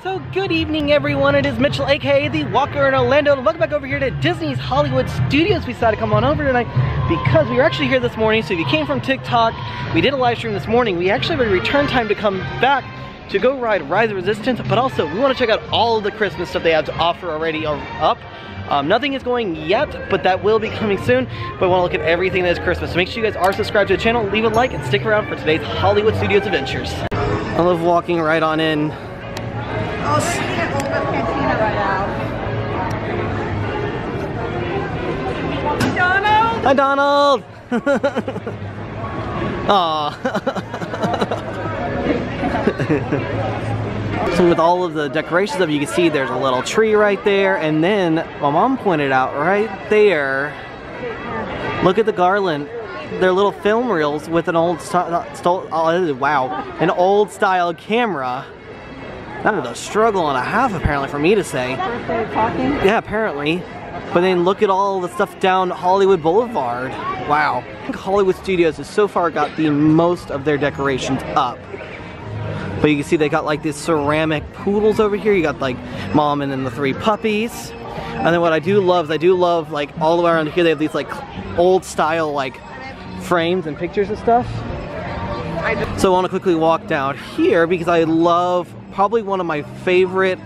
So good evening everyone, it is Mitchell aka the Walker in Orlando, and welcome back over here to Disney's Hollywood Studios. We decided to come on over tonight because we were actually here this morning. So if you came from TikTok, we did a live stream this morning. We actually have a return time to come back to go ride Rise of Resistance, but also we want to check out all of the Christmas stuff they have to offer already up. Nothing is going yet, but that will be coming soon. But we want to look at everything that is Christmas. So make sure you guys are subscribed to the channel, leave a like, and stick around for today's Hollywood Studios adventures. I love walking right on in. Oh, they're eating at Old Cantina right now. Donald! Hi, Donald! Aww. So with all of the decorations up, you can see there's a little tree right there, and then my mom pointed out right there, look at the garland. They're little film reels with an old an old style camera. That is a struggle and a half apparently for me to say. Yeah, apparently. But then look at all the stuff down Hollywood Boulevard. Wow. I think Hollywood Studios has so far got the most of their decorations up. But you can see they got like these ceramic poodles over here. You got like mom and then the 3 puppies. And then what I do love is like all the way around here they have these like old style like frames and pictures and stuff. So I want to quickly walk down here because I love probably one of my favorite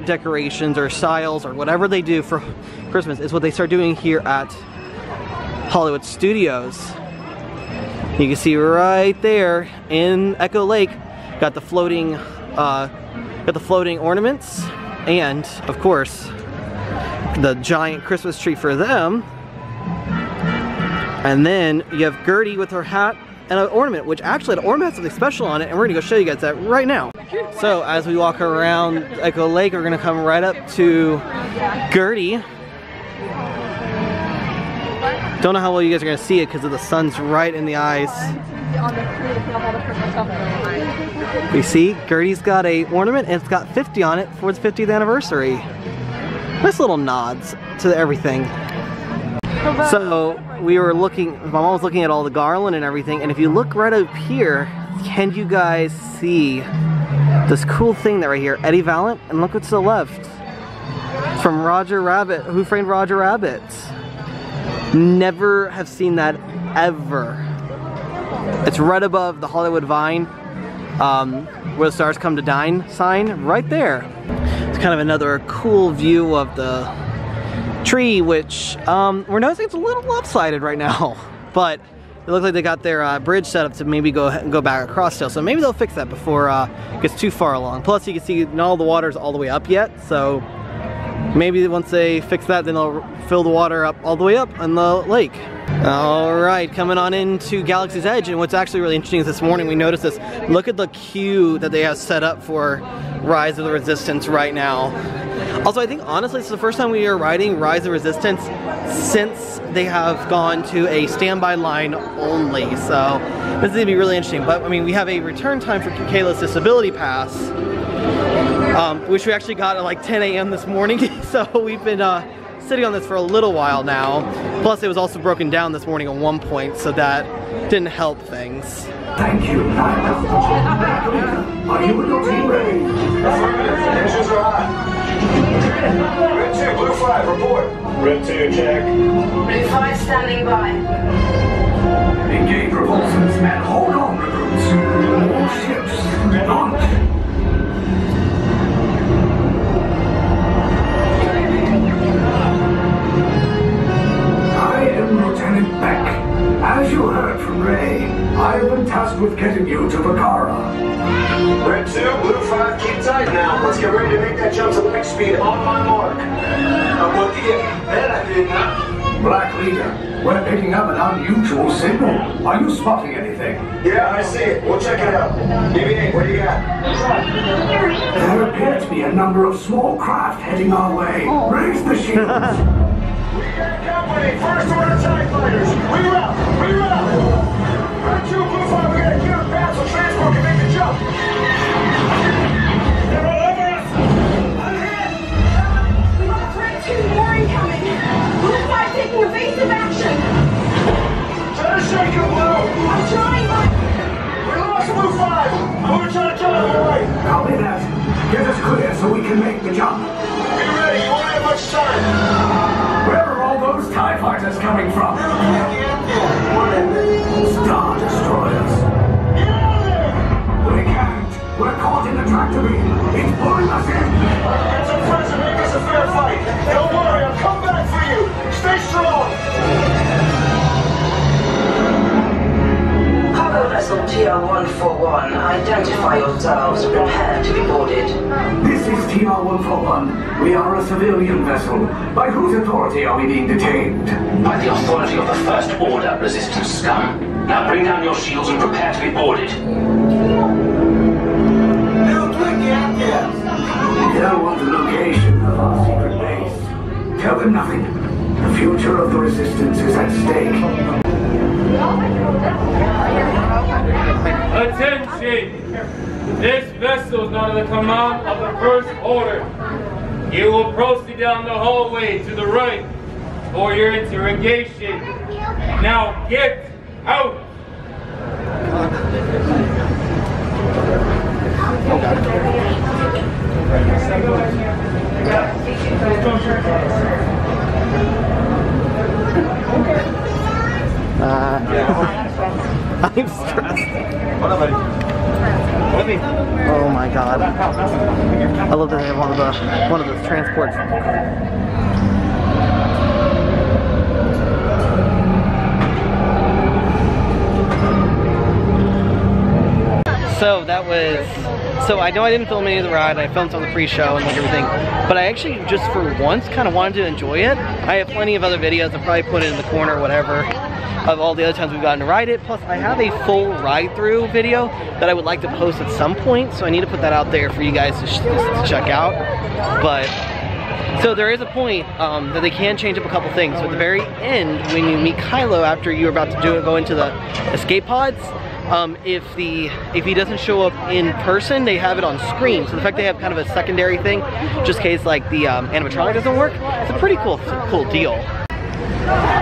decorations or styles or whatever they do for Christmas is what they start doing here at Hollywood Studios. You can see right there in Echo Lake, got the floating ornaments, and of course the giant Christmas tree for them. And then you have Gertie with her hat and an ornament, which actually the ornament has something special on it, and we're gonna go show you guys that right now. So as we walk around Echo Lake, we're gonna come right up to Gertie. Don't know how well you guys are gonna see it because the sun's right in the eyes. You see, Gertie's got a ornament and it's got 50 on it for its 50th anniversary. Nice little nods to everything. So we were looking, my mom was looking at all the garland and everything, and if you look right up here, can you guys see this cool thing that right here, Eddie Valent, and look what's to the left. It's from Roger Rabbit, Who Framed Roger Rabbit. Never have seen that ever. It's right above the Hollywood Vine, where the stars come to dine sign, right there. It's kind of another cool view of the tree, which we're noticing it's a little lopsided right now, but it looks like they got their bridge set up to maybe go back across still, so maybe they'll fix that before it gets too far along. Plus you can see not all the water's all the way up yet, so maybe once they fix that, then they'll fill the water up all the way up in the lake. Alright, coming on into Galaxy's Edge, and what's actually really interesting is this morning we noticed this. Look at the queue that they have set up for Rise of the Resistance right now. Also, I think honestly it's the first time we are riding Rise of Resistance since they have gone to a standby line only, so this is going to be really interesting. But I mean, we have a return time for Kayla's disability pass, which we actually got at like 10 a.m. this morning, so we've been sitting on this for a little while now. Plus it was also broken down this morning at one point, so that didn't help things. Thank you. Are you and your team ready? Engines are hot. Red 2, Blue 5, report. Red 2, check. Blue 5 standing by. Engage repulsors and hold on, recruits. All ships, launch. As you heard from Ray, I have been tasked with getting you to Bakara. Red 2, Blue 5, keep tight now. Let's get ready to make that jump to light speed on my mark. Black Leader, we're picking up an unusual signal. Are you spotting anything? Yeah, I see it. We'll check it out. BB-8, what do you got? There appear to be a number of small craft heading our way. Raise the shields. We got company, first order TIE fighters. Reroute. Red 2, Blue 5, we gotta get up fast so transport can make the jump. They're all over us. Ahead. We got Red 2 more incoming. Blue 5 taking evasive action. Try to shake him, Blue. I'm trying, but We lost Blue 5. I'm gonna try to jump on the right. Copy that. so we can make the jump. Be ready, you won't have much time. Where are all those TIE fighters coming from? Star Destroyers. Get out of there! We can't. We're caught in the tractor beam. It's pulling us in. It's a present, make this a fair fight. Don't worry, I'll come back for you. Stay strong. Cargo vessel TR-141, identify yourselves. Prepare to be boarded. This is TR-141. We are a civilian vessel. By whose authority are we being detained? By the authority of the First Order, resistance scum. Now bring down your shields and prepare to be boarded. Tell what the location of our secret base. Tell them nothing. The future of the resistance is at stake. Attention! This vessel is under the command of the First Order. You will proceed down the hallway to the right for your interrogation. Now get out! I'm stressed. Oh my god. I love that they have one of those transports. So I know I didn't film any of the ride, I filmed some of the pre-show and like everything, but I actually just for once kind of wanted to enjoy it. I have plenty of other videos, I'll probably put it in the corner or whatever, of all the other times we've gotten to ride it. Plus I have a full ride-through video that I would like to post at some point, so I need to put that out there for you guys to check out. But so there is a point that they can change up a couple things. So at the very end, when you meet Kylo after you're about to go into the escape pods, if he doesn't show up in person, they have it on screen. So the fact they have kind of a secondary thing, just in case like the animatronic doesn't work, it's a pretty cool deal.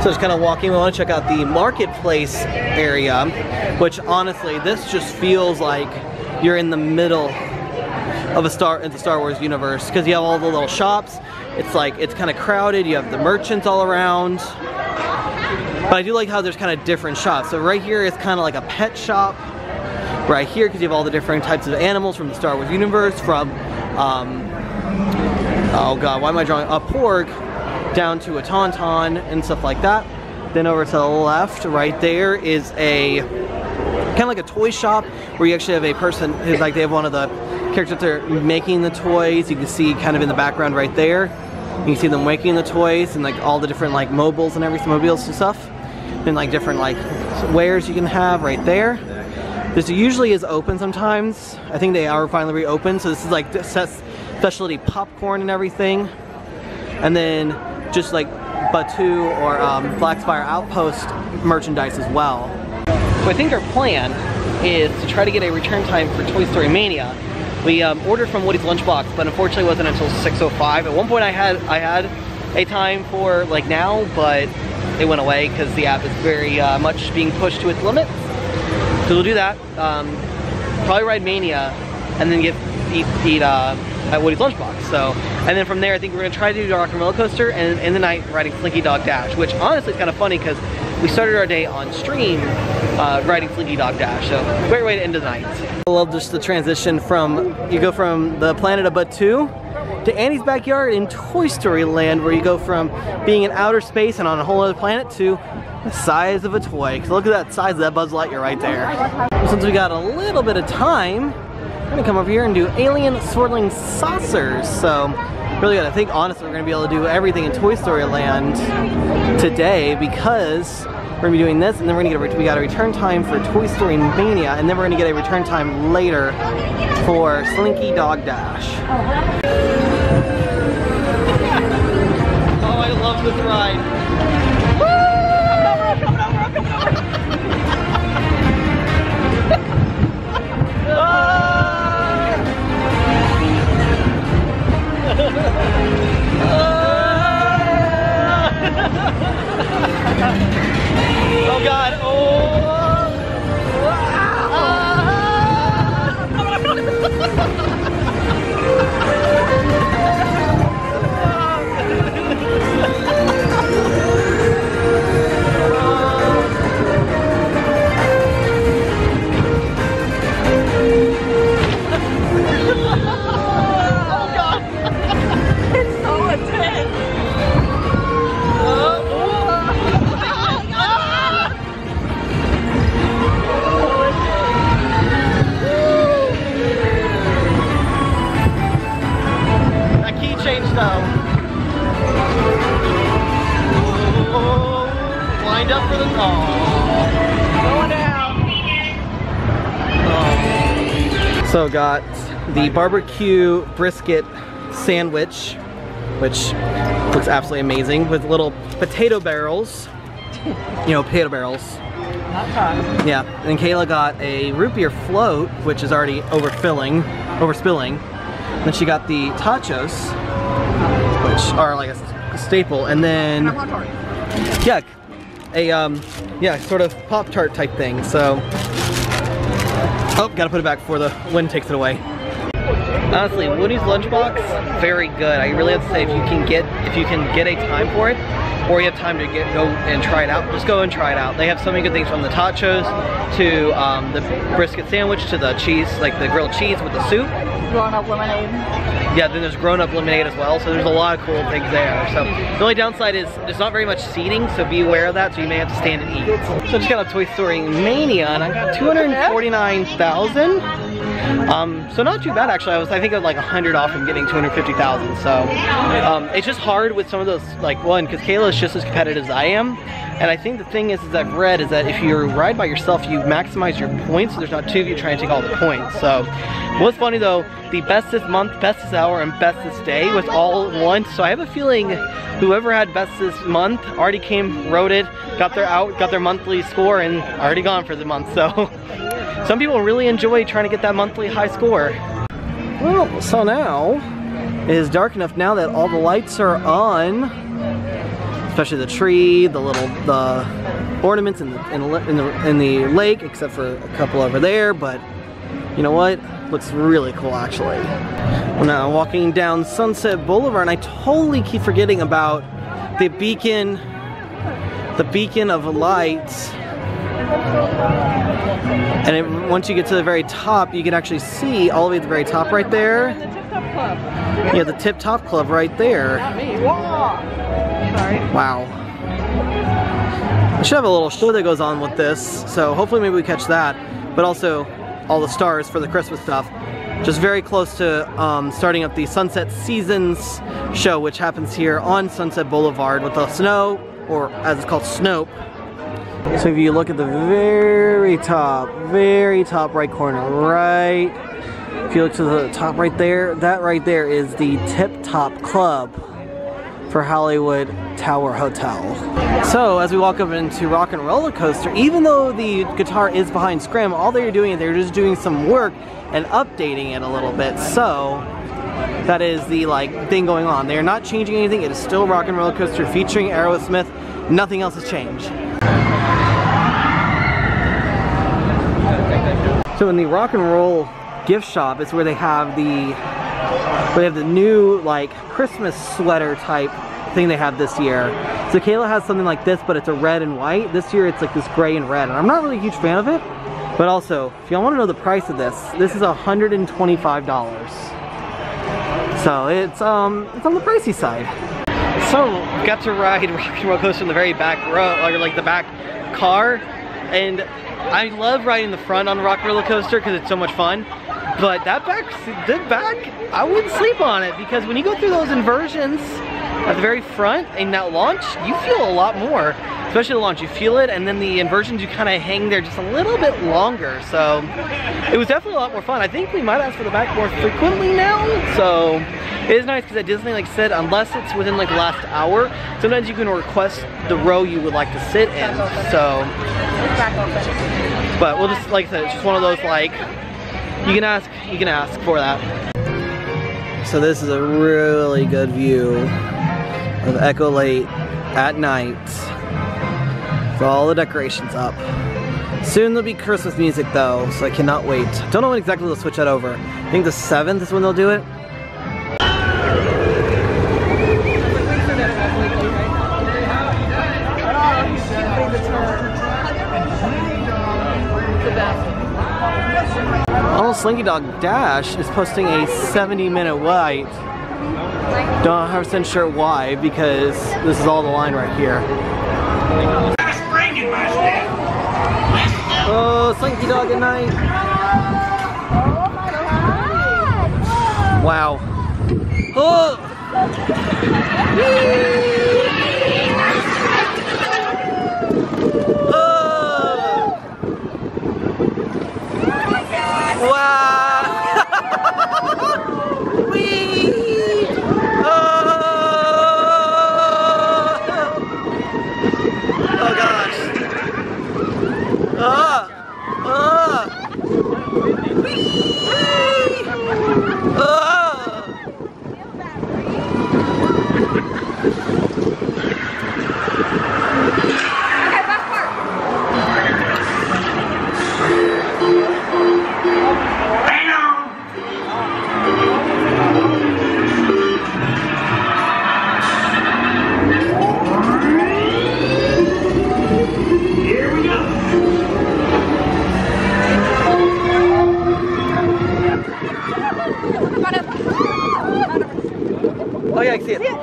So just kind of walking, we want to check out the marketplace area, which honestly, this just feels like you're in the middle of the Star Wars universe, because you have all the little shops. It's like, it's kind of crowded, you have the merchants all around. But I do like how there's kind of different shops. So right here is kind of like a pet shop. Right here, because you have all the different types of animals from the Star Wars universe, from, oh god, why am I drawing? A porg down to a tauntaun and stuff like that. Then over to the left, right there, is a kind of like a toy shop where you actually have a person who's like, they have one of the characters that they're making the toys. You can see kind of in the background right there. You can see them making the toys and like all the different like mobiles and everything, mobiles and stuff. And like different like wares you can have right there. This usually is open sometimes. I think they are finally reopened. So this is like specialty popcorn and everything. And then just like Batu or Black Spire Outpost merchandise as well. So I think our plan is to try to get a return time for Toy Story Mania. We ordered from Woody's Lunchbox, but unfortunately it wasn't until 6:05. At one point I had a time for like now, but it went away because the app is very much being pushed to its limits. So we'll do that. Probably ride Mania, and then eat at Woody's Lunchbox. So, and then from there, I think we're gonna try to do the Rock and Roller Coaster, and in the night riding Slinky Dog Dash, which honestly is kind of funny because we started our day on stream riding Slinky Dog Dash. So, great way to end the night. I love just the transition from, you go from the planet of Batu to Annie's backyard in Toy Story Land, where you go from being in outer space and on a whole other planet to the size of a toy. Because look at that size of that Buzz Lightyear right there. Since we got a little bit of time, I'm gonna come over here and do alien swirling saucers. So really good. I think honestly we're gonna be able to do everything in Toy Story Land today, because we're gonna be doing this, and then we're gonna we got a return time for Toy Story Mania, and then we're gonna get a return time later for Slinky Dog Dash. Oh, I love this ride. Oh god, oh! So got the barbecue brisket sandwich, which looks absolutely amazing, with little potato barrels. You know, potato barrels. Not fun. Yeah, and Kayla got a root beer float, which is already overspilling. Then she got the tachos, which are like a staple, and then yeah, yeah, sort of Pop-Tart type thing. So, oh, gotta put it back before the wind takes it away. Honestly, Woody's lunchbox, very good. I really have to say, if you can get a time for it, or you have time to go and try it out, just go and try it out. They have so many good things, from the tachos to the brisket sandwich to the cheese, like the grilled cheese with the soup. Grown-up lemonade. Yeah, then there's grown-up lemonade as well, so there's a lot of cool things there. So the only downside is there's not very much seating, so be aware of that, so you may have to stand and eat. So I just got a Toy Story Mania, and I got 249,000. So not too bad actually. I think I was like 100 off from getting 250,000. So it's just hard with some of those, like, one, because Kayla is just as competitive as I am. And I think the thing is I've read is that if you ride by yourself, you maximize your points. So there's not two of you trying to take all the points. So what's funny though, the bestest month, bestest hour, and bestest day was all one. So I have a feeling whoever had bestest month already came, rode it, got their monthly score, and already gone for the month. So some people really enjoy trying to get that monthly high score. Well, so now it is dark enough now that all the lights are on, especially the tree, the ornaments in the lake, except for a couple over there. But you know what? Looks really cool actually. We're now walking down Sunset Boulevard, and I totally keep forgetting about the beacon of lights. And once you get to the very top, you can actually see all the way at the very top right there. Yeah, the Tip Top Club right there. Wow. I should have a little show that goes on with this, so hopefully maybe we catch that. But also all the stars for the Christmas stuff. Just very close to starting up the Sunset Seasons show, which happens here on Sunset Boulevard with the snow, or as it's called, Snope. So if you look at the very top right corner, right, if you look to the top right there, that right there is the Tip Top Club for Hollywood Tower Hotel. So as we walk up into Rock and Roller Coaster, even though the guitar is behind Scrim, all they're doing is they're just doing some work and updating it a little bit. So that is the thing going on. They're not changing anything. It is still Rock and Roller Coaster featuring Aerosmith. Nothing else has changed. So in the Rock and Roll gift shop is where they have the new Christmas sweater type thing they have this year. So Kayla has something like this, but it's a red and white. This year it's like this gray and red, and I'm not really a huge fan of it. But also, if y'all want to know the price of this is $125. So it's on the pricey side. So got to ride Rock and Roller Coaster in the very back row, or the back car, and I love riding the front on the Rock and Roller Coaster because it's so much fun. But that back, I wouldn't sleep on it, because when you go through those inversions at the very front in that launch, you feel a lot more. Especially the launch, you feel it, and then the inversions, you kind of hang there just a little bit longer. So it was definitely a lot more fun. I think we might ask for the back more frequently now. So it is nice because at Disney, like I said, unless it's within the last hour, sometimes you can request the row you would like to sit in. So, but we'll just, like I said, it's just one of those you can ask for that. So this is a really good view of Echo Lake at night. With all the decorations up. Soon there'll be Christmas music though, so I cannot wait. Don't know when exactly they'll switch that over. I think the 7th is when they'll do it. Slinky Dog Dash is posting a 70-minute wait. Don't 100% sure why, because this is all the line right here. Oh, Slinky Dog at night. Wow. Oh! Oh! Wow!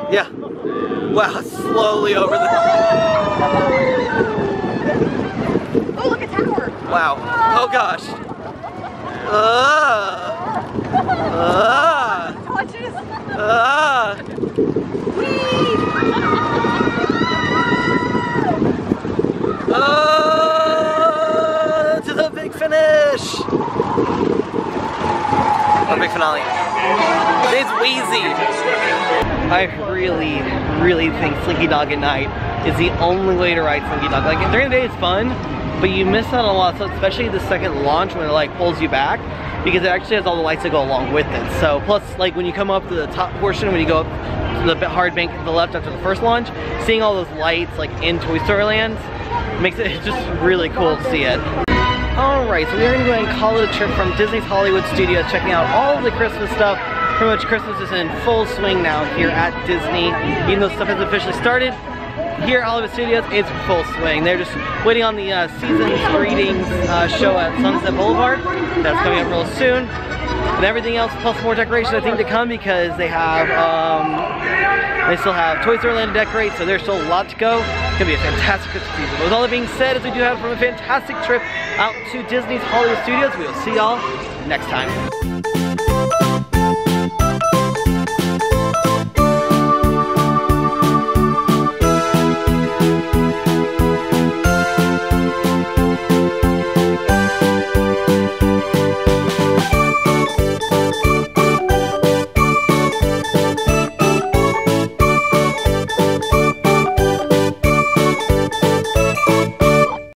Yeah. Wow, slowly over the... Oh, look, a tower. Wow. Oh gosh. Touches. To the big finish. Our big finale. It's wheezy. I really think Slinky Dog at night is the only way to ride Slinky Dog. Like during the day it's fun, but you miss out on a lot of stuff, especially the second launch when it like pulls you back, because it actually has all the lights that go along with it. So plus like when you come up to the top portion, when you go up to the hard bank to the left after the first launch, seeing all those lights like in Toy Story Land makes it just really cool to see it. Alright, so we're going to go ahead and call it a trip from Disney's Hollywood Studios, checking out all of the Christmas stuff. Pretty much Christmas is in full swing now here at Disney. Even though stuff hasn't officially started, here at Hollywood Studios, it's full swing. They're just waiting on the season's greetings show at Sunset Boulevard. That's coming up real soon. And everything else, plus more decorations I think to come, because they have, they still have Toy Story Land to decorate, so there's still a lot to go. It's gonna be a fantastic Christmas season. But with all that being said, as we do have from a fantastic trip out to Disney's Hollywood Studios, we will see y'all next time.